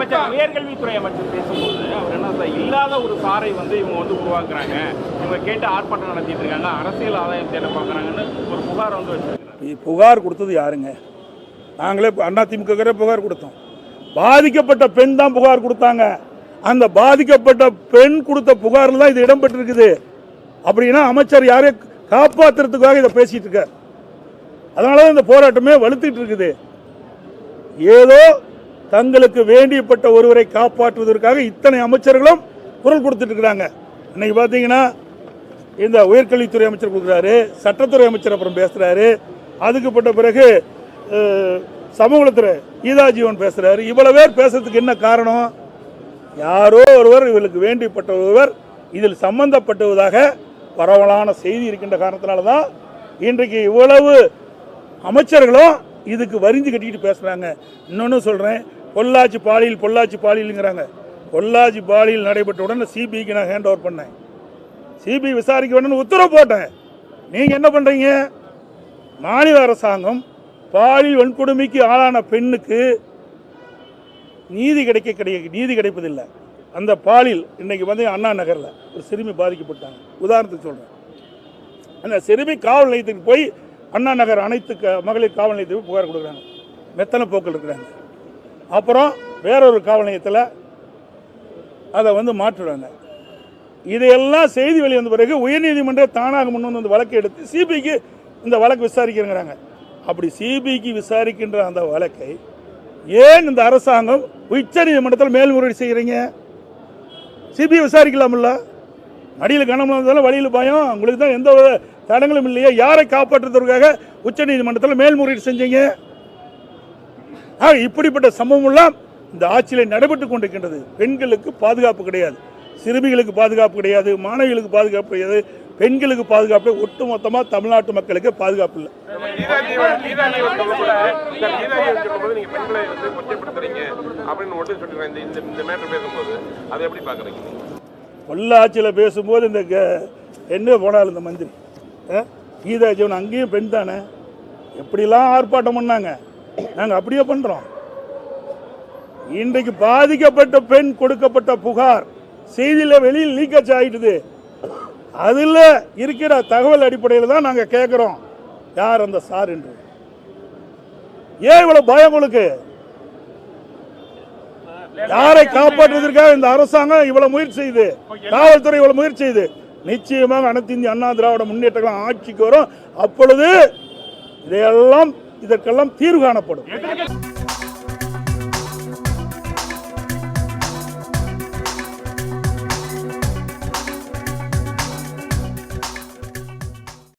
அமைச்சர் உயர்கல்வித்துறை அமைச்சர் பேசும்போது அவர் என்ன இல்லாத ஒரு சாரை இவங்க உருவாக்குறாங்க, இவங்க கேட்டு ஆர்ப்பாட்டம் நடத்திட்டு இருக்காங்க, அரசியல் ஆதாயம் தேட பார்க்குறாங்கன்னு ஒரு புகார் வச்சிருக்காங்க. புகார் கொடுத்தது யாருங்க? நாங்களே அதிமுக புகார் கொடுத்தோம். பாதிக்கப்பட்ட பெண் தான் புகார் கொடுத்தாங்க. அந்த பாதிக்கப்பட்ட பெண் கொடுத்த புகாரில் தான் இது இடம்பெற்றிருக்குது. அப்படின்னா அமைச்சர் யாரையும் காப்பாற்றுறதுக்காக இதை பேசிட்டு இருக்கார். அதனால இந்த போராட்டமே வலுத்திட்டு இருக்குது. ஏதோ தங்களுக்கு வேண்டியப்பட்ட ஒருவரை காப்பாற்றுவதற்காக இத்தனை அமைச்சர்களும் குரல் கொடுத்துட்டு இருக்கிறாங்க. இன்னைக்கு பார்த்தீங்கன்னா இந்த உயர்கல்வித்துறை அமைச்சர் கொடுக்குறாரு, சட்டத்துறை அமைச்சர் அப்புறம் பேசுறாரு, அதுக்குப்பட்ட பிறகு சமூகத்துறை கீதா ஜீவன் பேசுறாரு. இவ்வளவு பேர் பேசுறதுக்கு என்ன காரணம்? யாரோ ஒருவர் இவர்களுக்கு வேண்டியப்பட்ட ஒருவர் இதில் சம்பந்தப்பட்டுவதாக பரவலான செய்தி இருக்கின்ற காரணத்தினால தான் இன்றைக்கு இவ்வளவு அமைச்சர்களும் இதுக்கு வரிஞ்சு கட்டிக்கிட்டு பேசுறாங்க. இன்னொன்னு சொல்றேன், பொள்ளாச்சி பாலியல்ங்கிறாங்க. பொள்ளாச்சி பாலியல் நடைபெற்றவுடன் சிபிஐக்கு நான் ஹேண்ட் ஓவர் பண்ணேன். சிபிஐ விசாரிக்க வேணும்னு உத்தரவு போட்டேன். நீங்க என்ன பண்றீங்க? மாநில அரசாங்கம் பாலியல் வன்கொடுமைக்கு ஆளான பெண்ணுக்கு நீதி கிடைப்பதில்லை. அந்த பாலியல் இன்னைக்கு அண்ணா நகரில் ஒரு சிறுமி பாதிக்கப்பட்டாங்க. உதாரணத்துக்கு சொல்றேன், அந்த சிறுமி காவல் நிலையத்துக்கு போய் அண்ணா நகர் அனைத்து மகளிர் காவல் நிலையத்துக்கு புகார் கொடுக்குறாங்க. மெத்தனை போக்கள் இருக்கிறாங்க. அப்புறம் வேறொரு காவல் நிலையத்தில் அதை மாற்றுறாங்க. இதையெல்லாம் செய்தி வெளி வந்த பிறகு உயர்நீதிமன்றம் தானாக முன் வந்து வழக்கை எடுத்து சிபிஐக்கு இந்த வழக்கு விசாரிக்கிறாங்க. அப்படி சிபிஐக்கு விசாரிக்கின்ற அந்த வழக்கை ஏன் இந்த அரசாங்கம் உச்ச நீதிமன்றத்தில் மேல்முறையீடு செய்கிறீங்க? சிபிஐ விசாரிக்கலாம்ல. அடியில் கனமளம் இருந்தாலும் வழியில் பயம், உங்களுக்கு தான் எந்த தடங்களும் இல்லையா? யாரை காப்பாற்றுவதற்காக உச்ச நீதிமன்றத்தில் மேல்முறையீடு செஞ்சீங்க? இப்படிப்பட்ட சம்பவம் எல்லாம் இந்த ஆட்சியில் நடைபெற்றுக் கொண்டிருக்கின்றது. பெண்களுக்கு பாதுகாப்பு கிடையாது, சிறுமிகளுக்கு பாதுகாப்பு கிடையாது, மாணவிகளுக்கு பாதுகாப்பு கிடையாது, பெண்களுக்கு பாதுகாப்பு, ஒட்டுமொத்தமாக தமிழ்நாட்டு மக்களுக்கு பாதுகாப்பு இல்லை. பொள்ளாச்சியில் பேசும்போது இந்த என்ன போனாலும் இந்த மந்திரி கீதா ஜீவன் அங்கேயும் பெண் தானே, எப்படிலாம் ஆர்ப்பாட்டம் பண்ணாங்க, நாங்கள் அப்படியே பண்ணுறோம். இன்றைக்கு பாதிக்கப்பட்ட பெண் கொடுக்கப்பட்ட புகார் செய்தியில் வெளியில் லீக்கேஜ் ஆகிட்டுது. அதில் இருக்கிற தகவல் அடிப்படையில் தான் நாங்கள் கேட்குறோம் யார் அந்த சார் என்று. ஏன் இவ்வளவு பயம் உங்களுக்கு? யாரை காப்பாற்றுவதற்காக இந்த அரசாங்கம் இவ்வளவு முயற்சி செய்யுது, காவல்துறை இவ்வளவு முயற்சி செய்யுது. நிச்சயமாக அனைத்து இந்திய அண்ணா திராவிட முன்னேற்றம் ஆட்சிக்கு வரும். அப்பொழுது இதற்கெல்லாம் தீர்வு காணப்படும்.